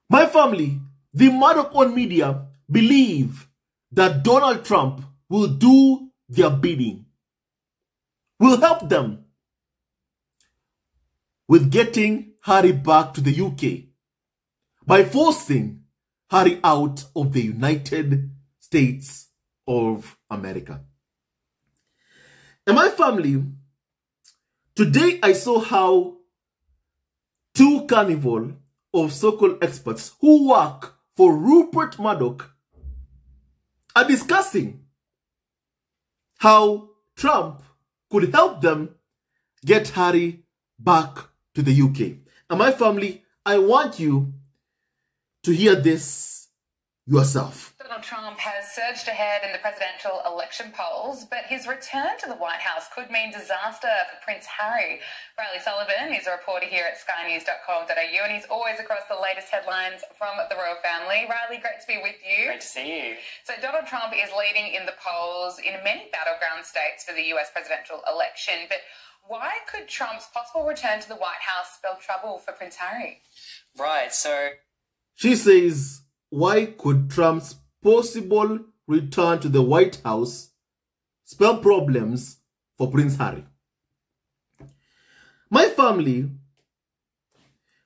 My family, the Murdoch-owned media believe that Donald Trump will do their bidding, will help them with getting Harry back to the UK by forcing Harry out of the United States of America. And my family, today I saw how two carnival of so-called experts who work for Rupert Murdoch are discussing how Trump could help them get Harry back to the UK. And my family, I want you to hear this yourself. Donald Trump has surged ahead in the presidential election polls, but his return to the White House could mean disaster for Prince Harry. Reilly Sullivan is a reporter here at skynews.com.au, and he's always across the latest headlines from the royal family. Reilly, great to be with you. Great to see you. So Donald Trump is leading in the polls in many battleground states for the US presidential election, but why could Trump's possible return to the White House spell trouble for Prince Harry? Right, so she says, why could Trump's possible return to the White House spell problems for Prince Harry? My family,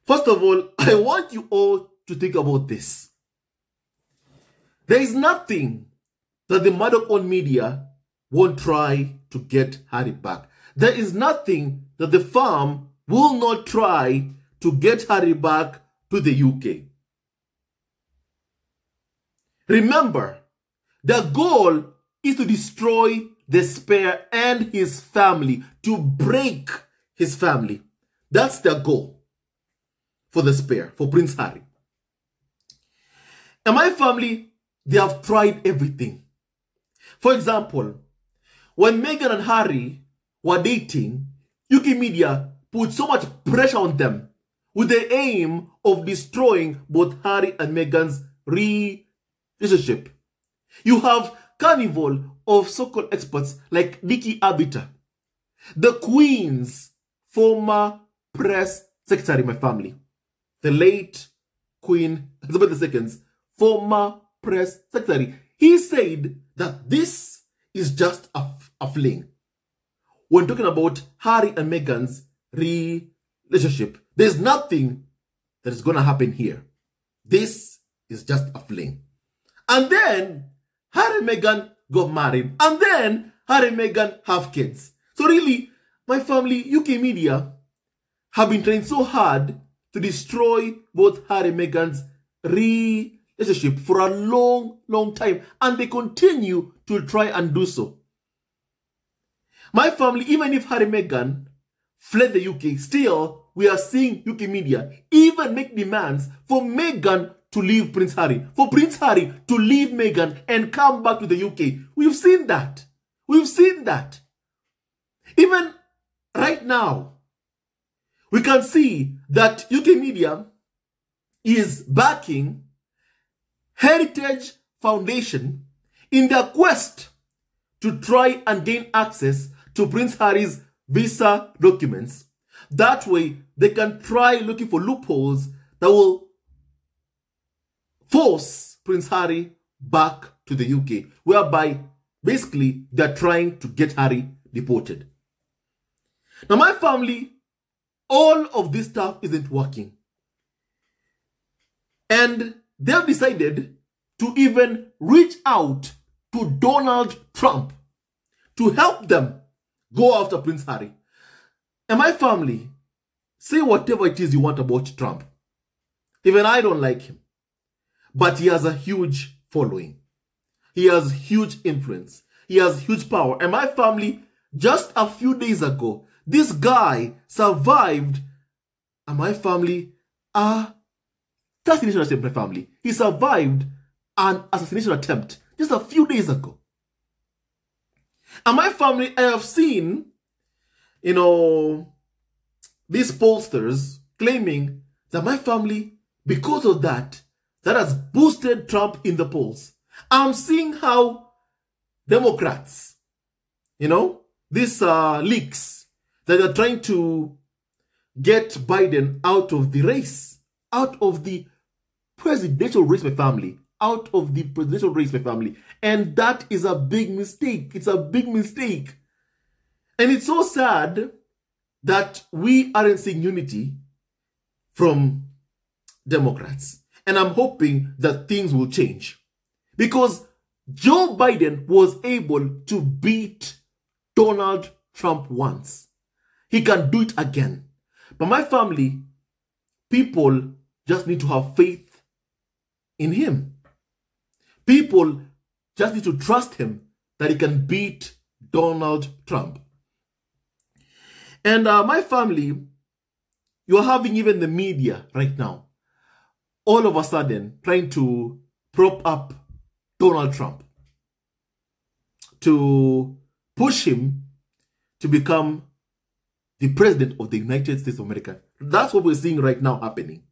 first of all, I want you all to think about this. There is nothing that the Murdoch-owned media won't try to get Harry back. There is nothing that the firm will not try to get Harry back to the UK. Remember, the goal is to destroy the Spare and his family, to break his family. That's the goal for the Spare, for Prince Harry. And my family, they have tried everything. For example, when Meghan and Harry were dating, UK media put so much pressure on them with the aim of destroying both Harry and Meghan's relationship. You have carnival of so-called experts like Nikki Arbiter, the Queen's former press secretary, my family, the late Queen Elizabeth II's former press secretary. He said that this is just a fling. When talking about Harry and Meghan's relationship, there's nothing that is going to happen here. This is just a fling. And then Harry and Meghan got married. And then Harry and Meghan have kids. So really, my family, UK media have been trying so hard to destroy both Harry and Meghan's relationship for a long, long time. And they continue to try and do so. My family, even if Harry and Meghan fled the UK, still we are seeing UK media even make demands for Meghan to leave Prince Harry, for Prince Harry to leave Meghan and come back to the UK. We've seen that. We've seen that. Even right now, we can see that UK media is backing Heritage Foundation in their quest to try and gain access to Prince Harry's visa documents. That way, they can try looking for loopholes that will force Prince Harry back to the UK, whereby basically they're trying to get Harry deported. Now, my family, all of this stuff isn't working. And they've decided to even reach out to Donald Trump to help them go after Prince Harry. And my family, say whatever it is you want about Trump. Even I don't like him. But he has a huge following. He has huge influence. He has huge power. And my family, just a few days ago, this guy survived, and my family, assassination attempt, my family. He survived an assassination attempt just a few days ago. And my family, I have seen, these pollsters claiming that my family, because of that has boosted Trump in the polls. I'm seeing how Democrats, these leaks that are trying to get Biden out of the race, out of the presidential race, my family. Out of the presidential race, my family. And that is a big mistake. It's a big mistake. And it's so sad that we aren't seeing unity from Democrats. And I'm hoping that things will change. Because Joe Biden was able to beat Donald Trump once. He can do it again. But my family, people just need to have faith in him. People just need to trust him that he can beat Donald Trump. And my family, you're having even the media right now, all of a sudden trying to prop up Donald Trump, to push him to become the president of the United States of America. That's what we're seeing right now happening.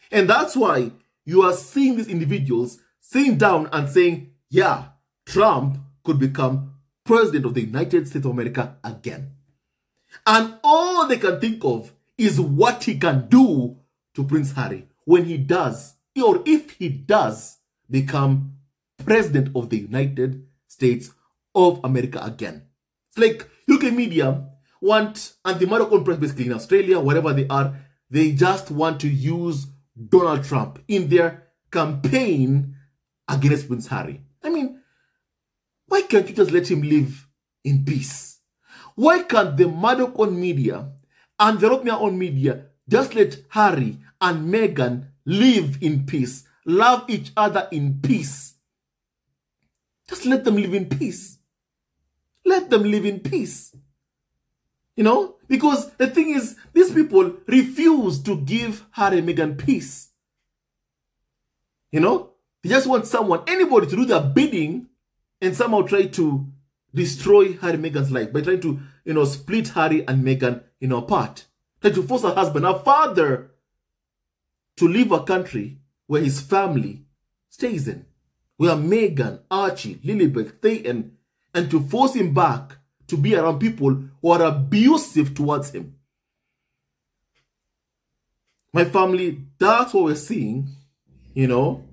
And that's why you are seeing these individuals sitting down and saying, yeah, Trump could become president of the United States of America again. And all they can think of is what he can do to Prince Harry when he does, or if he does, become president of the United States of America again. It's like UK media want, and the Moroccan press basically in Australia, wherever they are, they just want to use Donald Trump in their campaign against Prince Harry. I mean, why can't you just let him live in peace? Why can't the Moroccan media and the European media just let Harry and Meghan live in peace, love each other in peace? Just let them live in peace. Let them live in peace. You know, because the thing is, these people refuse to give Harry and Meghan peace. You know, they just want someone, anybody to do their bidding and somehow try to destroy Harry and Meghan's life by trying to, you know, split Harry and Meghan, you know, apart. Try to force her husband, her father, to leave a country where his family stays in, where Meghan, Archie, Lilibet, Thean, and to force him back to be around people who are abusive towards him. My family, that's what we're seeing, you know,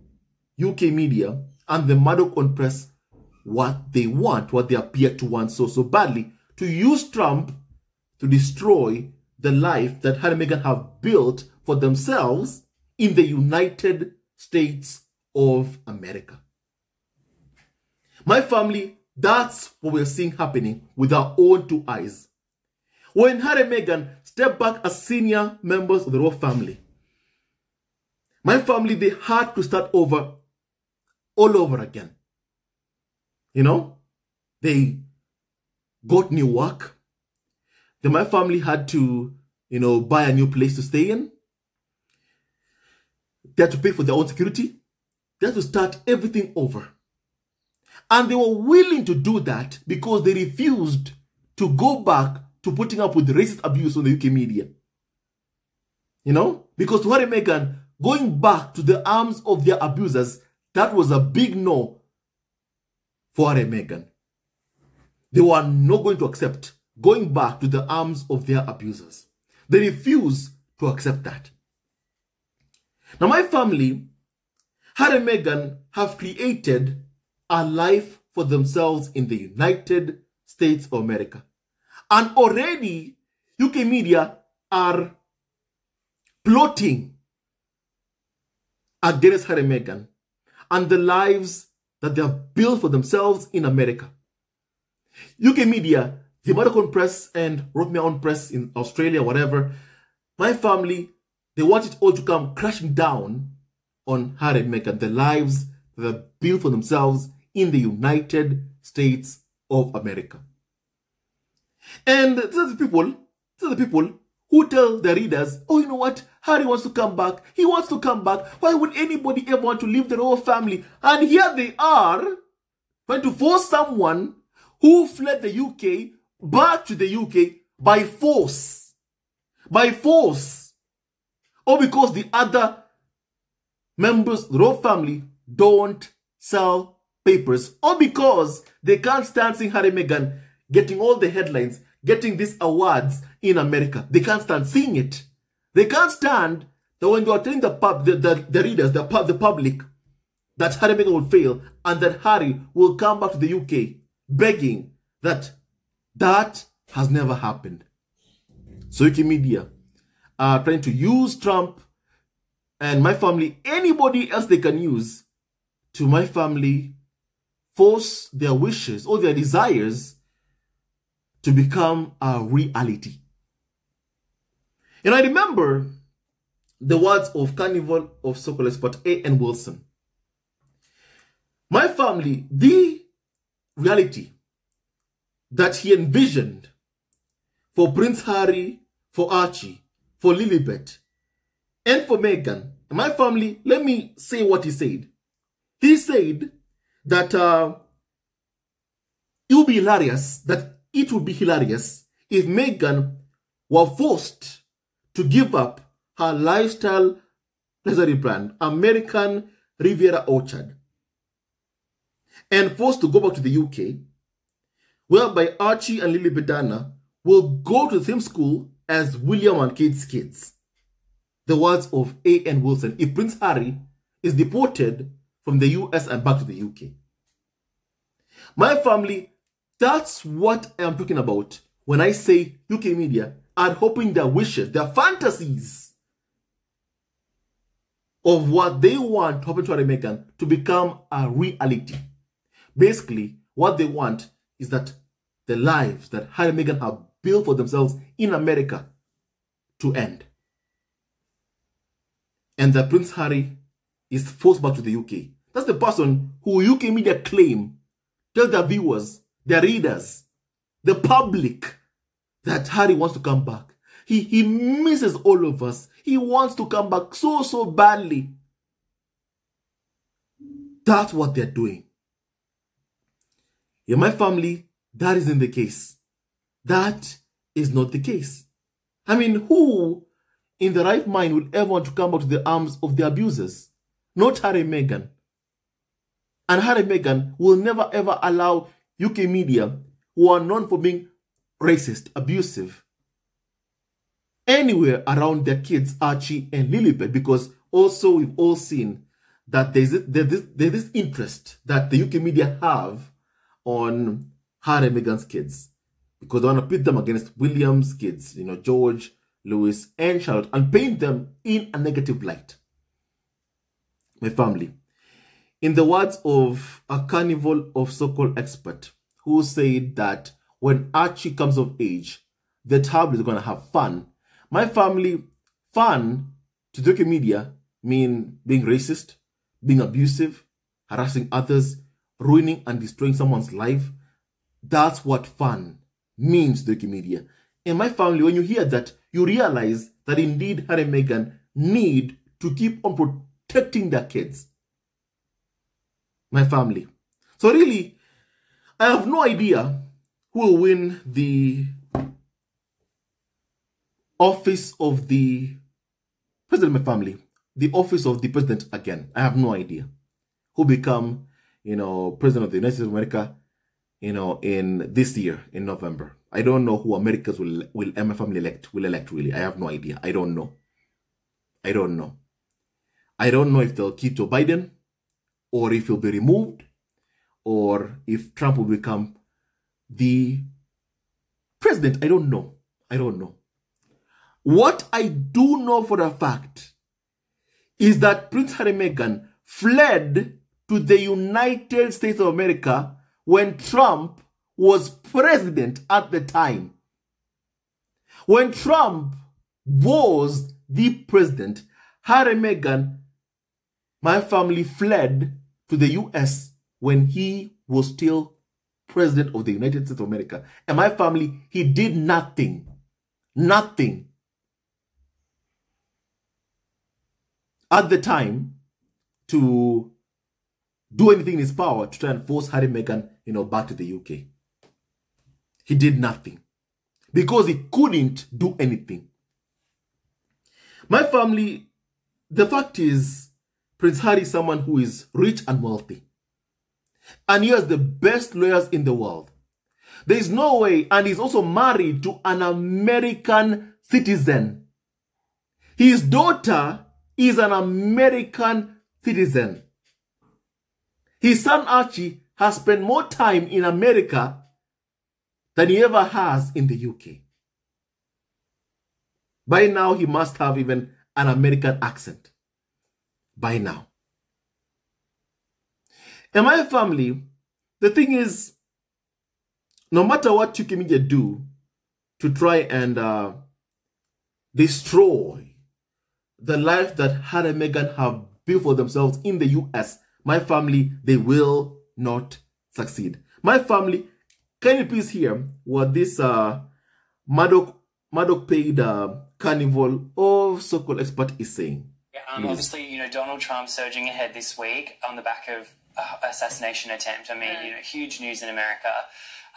UK media and the Moroccan press, what they want, what they appear to want so badly, to use Trump to destroy the life that Harry and Meghan have built for themselves in the United States of America. My family, that's what we're seeing happening with our own two eyes. When Harry and Meghan stepped back as senior members of the royal family, my family, they had to start over, all over again. You know, they got new work. Then my family had to, you know, buy a new place to stay in. They had to pay for their own security. They had to start everything over. And they were willing to do that because they refused to go back to putting up with racist abuse on the UK media. You know? Because to Harry and Meghan, going back to the arms of their abusers, that was a big no for Harry and Meghan. They were not going to accept going back to the arms of their abusers. They refused to accept that. Now my family, Harry and Meghan, have created a life for themselves in the United States of America. And already, UK media are plotting against Harry and Meghan and the lives that they have built for themselves in America. UK media, the Moroccan press and European press in Australia, whatever, my family, they want it all to come crashing down on Harry and Meghan, the lives that they have built for themselves in the United States of America. And these are the people who tell their readers, oh, you know what? Harry wants to come back. He wants to come back. Why would anybody ever want to leave the royal family? And here they are trying to force someone who fled the UK back to the UK by force. By force. Or because the other members of the royal family don't sell papers, or because they can't stand seeing Harry and Meghan getting all the headlines, getting these awards in America. They can't stand seeing it. They can't stand that when you are telling the readers, the public, that Harry and Meghan will fail and that Harry will come back to the UK begging, that has never happened. So UK media are trying to use Trump and my family, anybody else they can use, to my family force their wishes or their desires to become a reality. And I remember the words of Carnival of Soccer expert A.N. Wilson. My family, the reality that he envisioned for Prince Harry, for Archie, for Lilibet, and for Meghan, my family, let me say what he said. He said that it would be hilarious if Meghan were forced to give up her lifestyle luxury brand, American Riviera Orchard, and forced to go back to the UK, whereby Archie and Lilibet Diana will go to the same school as William and Kate's kids. The words of A.N. Wilson, if Prince Harry is deported from the US and back to the UK. My family, that's what I'm talking about when I say UK media are hoping their wishes, their fantasies of what they want to happen to Harry and Meghan to become a reality. Basically, what they want is that the lives that Harry and Meghan have built for themselves in America to end. And that Prince Harry is forced back to the UK. That's the person who UK media claim, tell their viewers, their readers, the public, that Harry wants to come back. He misses all of us. He wants to come back so badly. That's what they're doing. In my family, that isn't the case. That is not the case. I mean, who in the right mind would ever want to come back to the arms of the abusers? Not Harry and Meghan. And Harry and Meghan will never ever allow UK media, who are known for being racist, abusive, anywhere around their kids, Archie and Lilibet, because also we've all seen that there's this interest that the UK media have on Harry and Meghan's kids, because they want to pit them against William's kids, George, Louis, and Charlotte, and paint them in a negative light. My family, in the words of a Carnival of so-called expert who said that when Archie comes of age, the tabloids are going to have fun. My family, fun to the UK media mean being racist, being abusive, harassing others, ruining and destroying someone's life. That's what fun means to the UK media. In my family, when you hear that, you realize that indeed Harry and Meghan need to keep on protecting their kids. My family. So really, I have no idea who will win the office of the president of my family, the office of the president again. I have no idea who become, president of the United States of America, in this year, in November. I don't know who Americans will my family will elect, really. I have no idea. I don't know. I don't know if they'll keep Joe Biden, or if he'll be removed, or if Trump will become the president. I don't know. What I do know for a fact is that Prince Harry and Meghan fled to the United States of America when Trump was president at the time. When Trump was the president, Harry and Meghan, my family, fled to the US when he was still president of the United States of America. And my family, he did nothing. Nothing. At the time to do anything in his power to try and force Harry and Meghan, back to the UK. He did nothing because he couldn't do anything. My family, the fact is, Prince Harry is someone who is rich and wealthy. And he has the best lawyers in the world. There is no way, and he's also married to an American citizen. His daughter is an American citizen. His son Archie has spent more time in America than he ever has in the UK. By now, he must have even an American accent. By now. In my family, the thing is, no matter what UK media do to try and destroy the life that Harry and Meghan have built for themselves in the US, my family, they will not succeed. My family, can you please hear what this Murdoch paid carnival of so-called expert is saying? Obviously, Donald Trump surging ahead this week on the back of assassination attempt. I mean, huge news in America.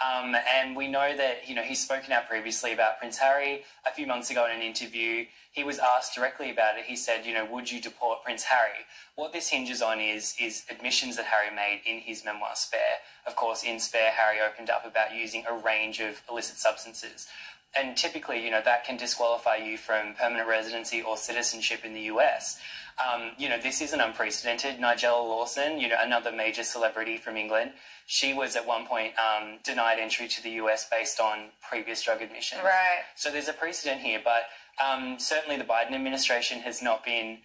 And we know that, he's spoken out previously about Prince Harry. A few months ago in an interview, he was asked directly about it. He said, would you deport Prince Harry? What this hinges on is admissions that Harry made in his memoir, Spare. Of course, in Spare, Harry opened up about using a range of illicit substances. And typically, that can disqualify you from permanent residency or citizenship in the US. This isn't unprecedented. Nigella Lawson, another major celebrity from England, she was at one point denied entry to the US based on previous drug admissions. Right. So there's a precedent here, but certainly the Biden administration has not been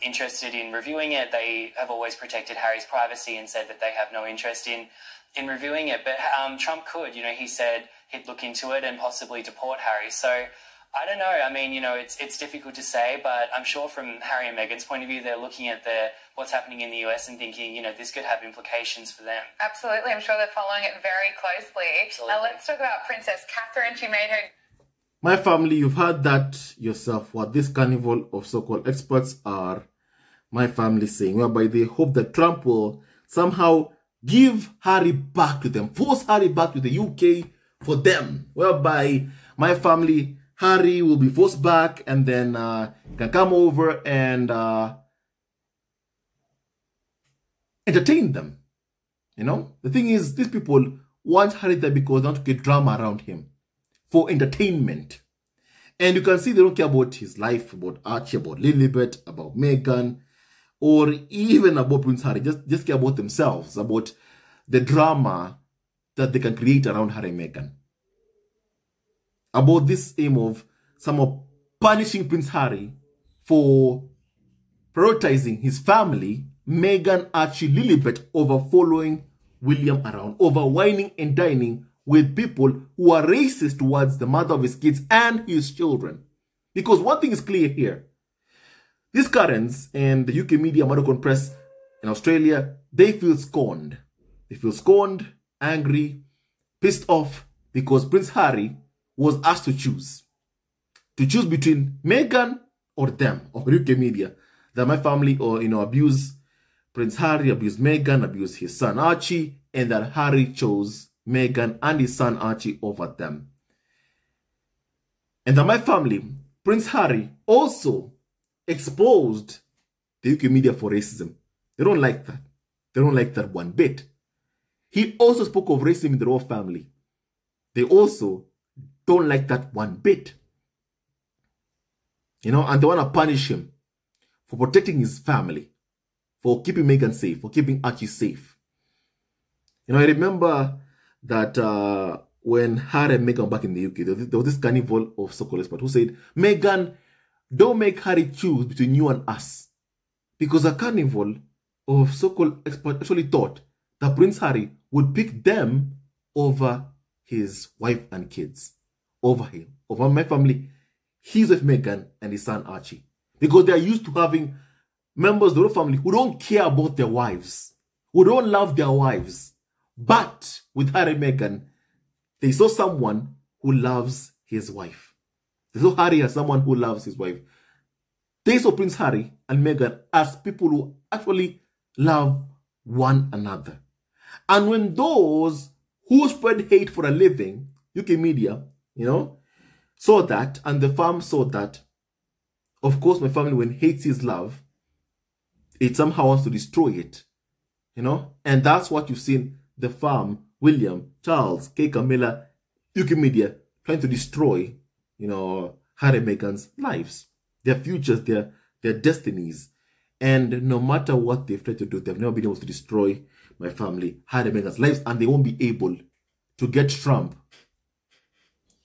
interested in reviewing it. They have always protected Harry's privacy and said that they have no interest in reviewing it. But Trump could, he said he'd look into it and possibly deport Harry. So I don't know. I mean, it's difficult to say, but I'm sure from Harry and Meghan's point of view, they're looking at what's happening in the US and thinking, this could have implications for them. Absolutely. I'm sure they're following it very closely. Absolutely. Now let's talk about Princess Catherine. She made her... My family, you've heard that yourself, what this carnival of so-called experts are, my family saying, whereby they hope that Trump will somehow give Harry back to them, force Harry back to the UK for them, whereby my family, Harry will be forced back and then can come over and entertain them. The thing is, these people want Harry there because they want to get drama around him for entertainment. And you can see they don't care about his life, about Archie, about Lilibet, about Meghan, or even about Prince Harry. Just care about themselves, about the drama that they can create around Harry and Meghan. About this aim of somehow punishing Prince Harry for prioritizing his family, Meghan, Archie, Lilibet, over following William around, over whining and dining with people who are racist towards the mother of his kids and his children. Because one thing is clear here. These Karens and the UK media, American press in Australia, they feel scorned. They feel scorned, angry, pissed off because Prince Harry was asked to choose between Meghan or them, or UK media. That my family or abuse Prince Harry, abuse Meghan, abuse his son Archie, and that Harry chose Meghan and his son Archie over them. And that my family, Prince Harry, also exposed the UK media for racism. They don't like that. They don't like that one bit. He also spoke of racism in the royal family. They also don't like that one bit. And they want to punish him for protecting his family, for keeping Meghan safe, for keeping Archie safe. I remember that when Harry and Meghan were back in the UK, there was this carnival of so-called experts who said, Meghan, don't make Harry choose between you and us. Because a carnival of so-called experts actually thought that Prince Harry would pick them over his wife and kids, over him, over my family, his wife Meghan and his son Archie. Because they are used to having members of the royal family who don't care about their wives, who don't love their wives. But with Harry and Meghan, they saw someone who loves his wife. They saw Harry as someone who loves his wife. They saw Prince Harry and Meghan as people who actually love one another. And when those who spread hate for a living, UK media, saw that, and the farm saw that, of course, my family, when hate is love, it somehow wants to destroy it, and that's what you've seen the farm, William, Charles, Kay, Camilla, UK media trying to destroy, Harry and Meghan's lives, their futures, their their destinies. And no matter what they've tried to do, they've never been able to destroy my family, Harry and Meghan's lives, and they won't be able to get Trump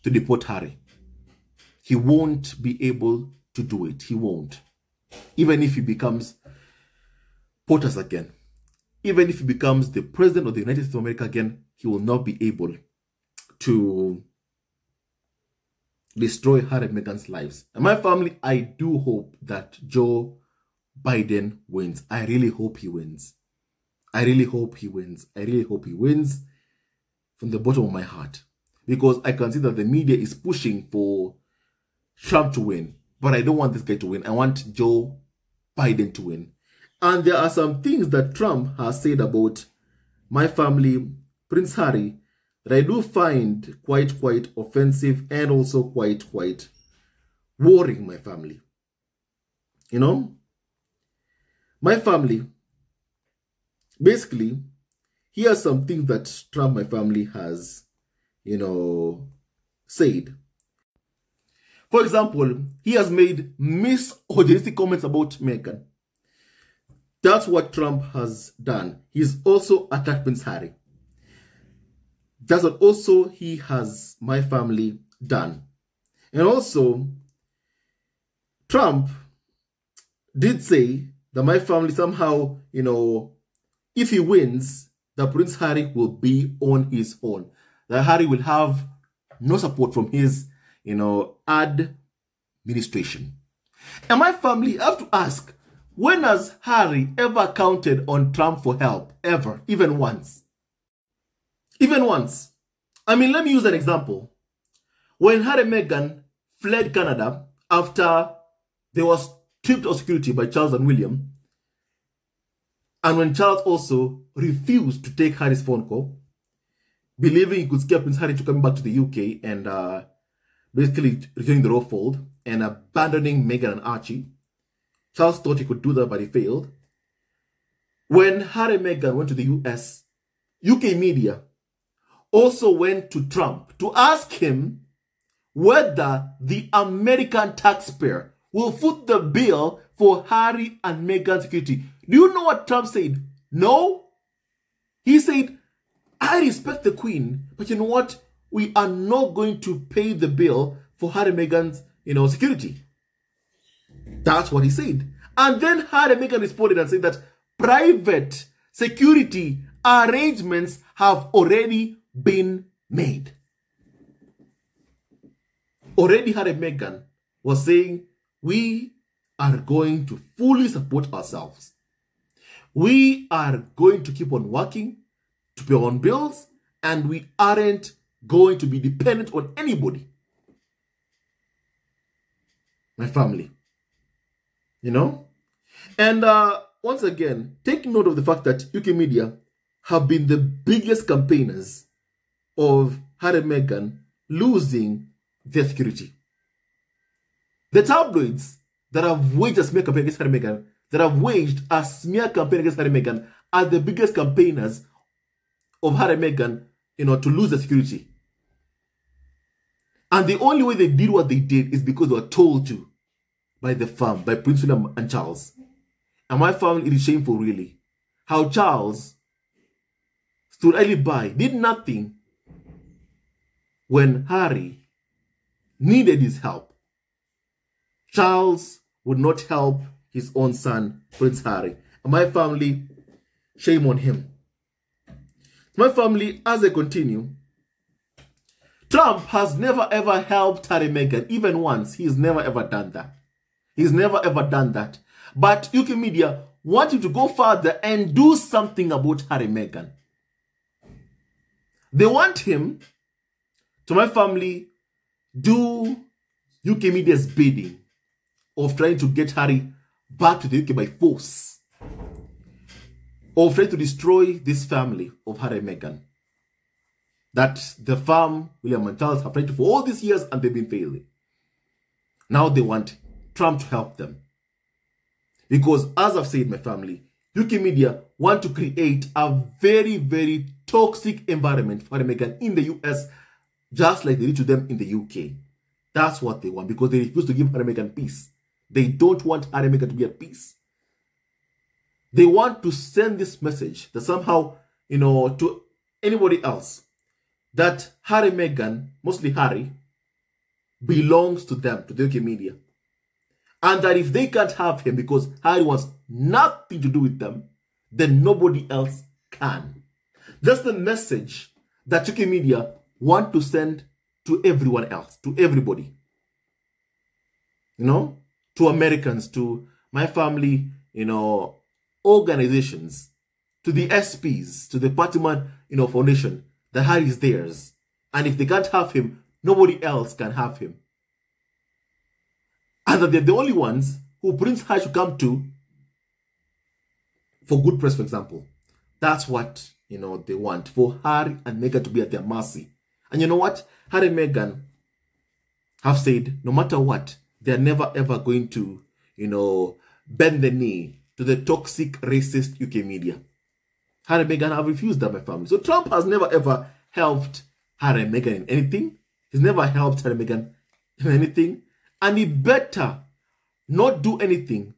to deport Harry. He won't be able to do it. He won't. Even if he becomes POTUS again, even if he becomes the president of the United States of America again, he will not be able to destroy Harry and Meghan's lives. And my family, I do hope that Joe Biden wins. I really hope he wins. I really hope he wins. I really hope he wins from the bottom of my heart. Because I can see that the media is pushing for Trump to win. But I don't want this guy to win. I want Joe Biden to win. And there are some things that Trump has said about my family, Prince Harry, that I do find quite offensive and also quite worrying my family. You know? My family, basically, here are some things that Trump, my family, has, you know, said. For example, he has made misogynistic comments about Meghan. That's what Trump has done. He's also attacked Prince Harry. That's what also he has, my family, done. And also, Trump did say that my family somehow, you know, if he wins, that Prince Harry will be on his own. That Harry will have no support from his, you know, administration. And my family, I have to ask, when has Harry ever counted on Trump for help? Ever? Even once? Even once. I mean, let me use an example. When Harry and Meghan fled Canada after they were stripped of security by Charles and William, and when Charles also refused to take Harry's phone call, believing he could scare Prince Harry to come back to the UK and basically returning the royal fold and abandoning Meghan and Archie, Charles thought he could do that, but he failed. When Harry and Meghan went to the US, UK media also went to Trump to ask him whether the American taxpayer will foot the bill for Harry and Meghan's security. Do you know what Trump said? No. He said, I respect the Queen, but you know what? We are not going to pay the bill for Harry and Meghan's, you know, security. That's what he said. And then Harry and Meghan responded and said that private security arrangements have already been made. Already Harry and Meghan was saying, we are going to fully support ourselves. We are going to keep on working to pay on bills, and we aren't going to be dependent on anybody. My family. You know? And once again, take note of the fact that UK media have been the biggest campaigners of Harry and Meghan losing their security. The tabloids that have waged a smear campaign against Harry and Meghan, that have waged a smear campaign against Harry and Meghan, are the biggest campaigners of Harry and Meghan, you know, to lose their security. And the only way they did what they did is because they were told to by the firm, by Prince William and Charles. And my family, it is shameful, really, how Charles stood idly by, did nothing when Harry needed his help. Charles would not help his own son, Prince Harry. And my family, shame on him. My family, as I continue, Trump has never ever helped Harry and Meghan, even once. He's never ever done that. He's never ever done that. But UK media want him to go further and do something about Harry and Meghan. They want him, to my family, do UK media's bidding of trying to get Harry back to the UK by force, of trying to destroy this family of Harry and Meghan that the firm, William and Charles, have tried to for all these years and they've been failing. Now they want Trump to help them. Because as I've said, my family, UK media want to create a very, very toxic environment for Harry and Meghan in the US, just like they did to them in the UK. That's what they want, because they refuse to give Harry and Meghan peace. They don't want Harry and Meghan to be at peace. They want to send this message that somehow, to anybody else, that Harry and Meghan, mostly Harry, belongs to them, to the UK media. And that if they can't have him because Harry wants nothing to do with them, then nobody else can. That's the message that UK media want to send to everyone else, to everybody. To Americans, to my family, organizations, to the SPs, to the Partyman, Foundation, that Harry is theirs. And if they can't have him, nobody else can have him. And that they're the only ones who Prince Harry should come to for good press, for example. That's what, they want, for Harry and Meghan to be at their mercy. And you know what? Harry and Meghan have said, no matter what, they're never ever going to, bend the knee to the toxic, racist UK media. Harry and Meghan have refused that, my family. So Trump has never ever helped Harry and Meghan in anything. He's never helped Harry and Meghan in anything. And he better not do anything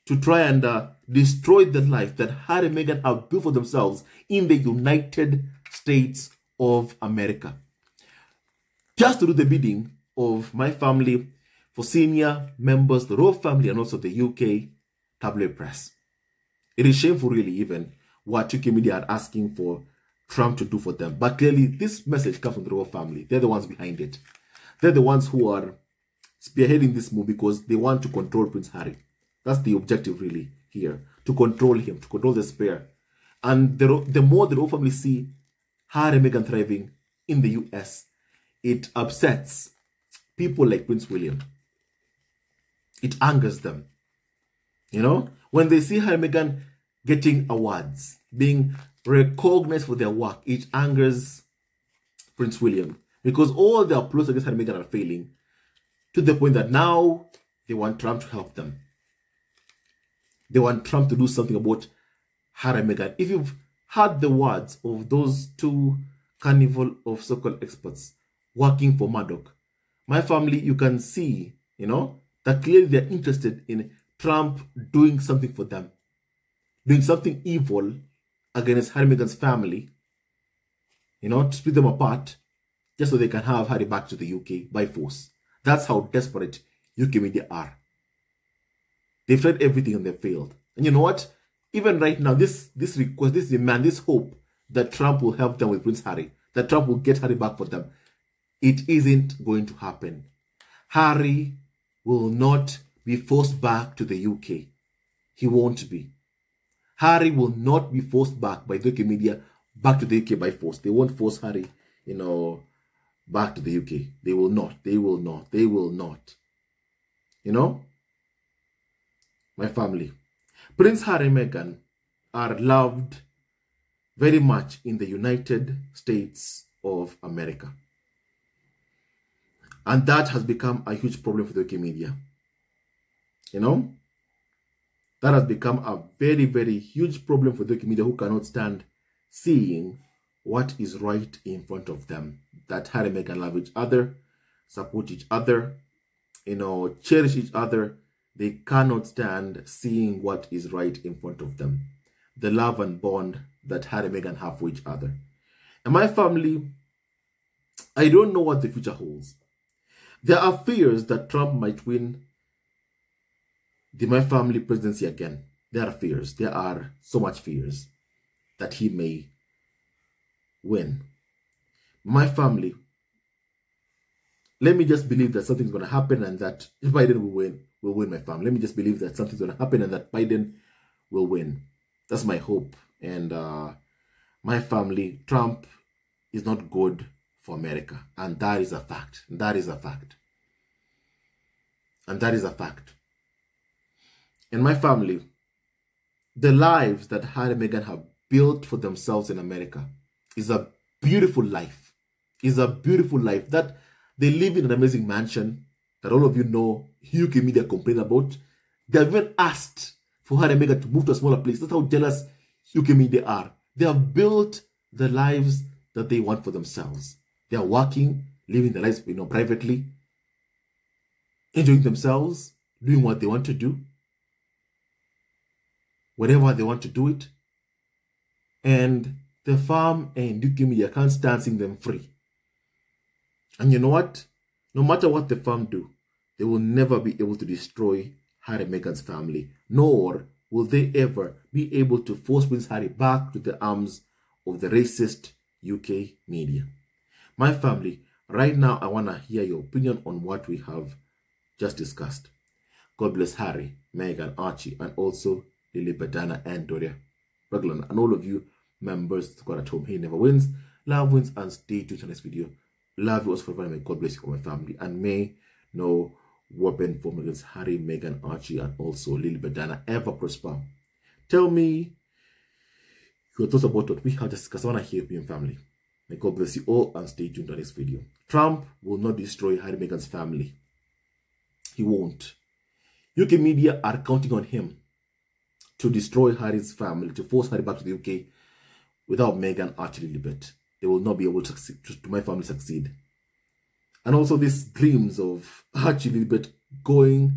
to try and destroy the life that Harry and Meghan have built for themselves in the United States of America. Just to do the bidding of my family, for senior members, the royal family, and also the UK tabloid press. It is shameful, really, even what UK media are asking for Trump to do for them. But clearly, this message comes from the royal family. They're the ones behind it. They're the ones who are spearheading this move because they want to control Prince Harry. That's the objective, really, here. To control him, to control the spare. And the more the royal family see Harry and Meghan thriving in the US, it upsets people like Prince William. It angers them. When they see Harry and Meghan getting awards, being recognized for their work, it angers Prince William. Because all the applause against Harry and Meghan are failing, to the point that now they want Trump to help them. They want Trump to do something about Harry and Meghan. If you've heard the words of those two carnival of so-called experts working for Murdoch, my family, you can see, that clearly they're interested in Trump doing something for them. Doing something evil against Harry and Meghan's family, to split them apart, just so they can have Harry back to the UK by force. That's how desperate UK media are. They've tried everything and they've failed. And you know what? Even right now, this request, this demand, this hope that Trump will help them with Prince Harry, that Trump will get Harry back for them, it isn't going to happen. Harry will not be forced back to the UK. He won't be. Harry will not be forced back by the UK media back to the UK by force. They won't force Harry, back to the UK. They will not. They will not. They will not. My family. Prince Harry and Meghan are loved very much in the United States of America. And that has become a huge problem for the UK media. That has become a very, very huge problem for the UK media, who cannot stand seeing what is right in front of them. That Harry and Meghan love each other, support each other, cherish each other. They cannot stand seeing what is right in front of them. The love and bond that Harry and Meghan have for each other. And my family, I don't know what the future holds. There are fears that Trump might win the My Family presidency again. There are fears. There are so much fears that he may win. My family, let me just believe that something's going to happen and that Biden will win, my family. Let me just believe that something's going to happen and that Biden will win. That's my hope. And my family, Trump is not good for America. And that is a fact. That is a fact. And that is a fact. And my family, the lives that Harry and Meghan have built for themselves in America is a beautiful life. Is a beautiful life. That they live in an amazing mansion that all of you know UK media complain about. They have even asked for Harry and Meghan to move to a smaller place. That's how jealous UK media are. They have built the lives that they want for themselves. They are working, living their lives, privately, enjoying themselves, doing what they want to do, wherever they want to do it. And the farm and UK media can't stand seeing them free. And you know what? No matter what the farm do, they will never be able to destroy Harry and Meghan's family, nor will they ever be able to force Prince Harry back to the arms of the racist UK media. My family, right now I want to hear your opinion on what we have just discussed. God bless Harry, Meghan, Archie, and also Lily, Badana, and Doria Raglan, and all of you members to God at home. He never wins, love wins, and stay tuned to this video. Love you all forever, and may God bless you all, my family, and may no weapon formed against Harry, Meghan, Archie, and also Lily, Badana ever prosper. Tell me your thoughts about what we have discussed. I want to hear from your family. May God bless you all, and stay tuned to this video. Trump will not destroy Harry, Meghan's family. He won't. UK media are counting on him to destroy Harry's family, to force Harry back to the UK without Meghan, Archie, Lilibet. They will not be able to succeed, to my family succeed. And also these dreams of Archie, Lilibet going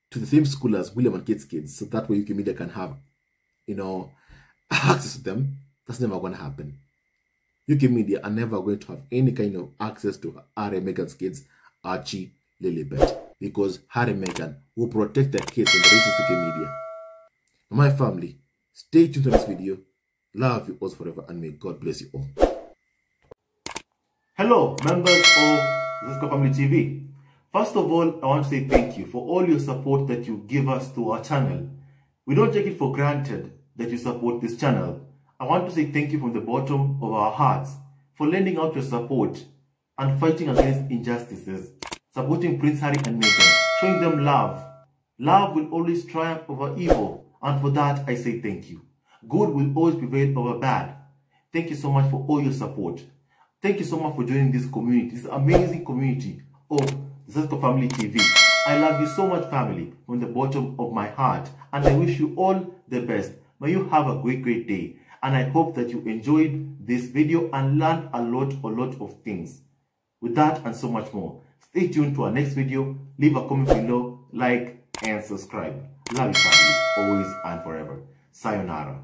to the same school as William and Kate's kids, so that way UK media can have, access to them. That's never going to happen. UK media are never going to have any kind of access to Harry and Meghan's kids, Archie, Lilibet, because Harry and Meghan will protect their kids from the racist UK media. My family, stay tuned to this video. Love you all forever, and may God bless you all. Hello, members of Zesco Family TV. First of all, I want to say thank you for all your support that you give us to our channel. We don't take it for granted that you support this channel. I want to say thank you from the bottom of our hearts for lending out your support and fighting against injustices, supporting Prince Harry and Meghan, showing them love. Love will always triumph over evil, and for that I say thank you. Good will always prevail over bad. Thank you so much for all your support. Thank you so much for joining this community, this amazing community of Zesco Family TV. I love you so much, family, from the bottom of my heart, and I wish you all the best. May you have a great day, and I hope that you enjoyed this video and learned a lot of things. With that and so much more, stay tuned to our next video. Leave a comment below, like, and subscribe. Love you, family, always and forever. Sayonara.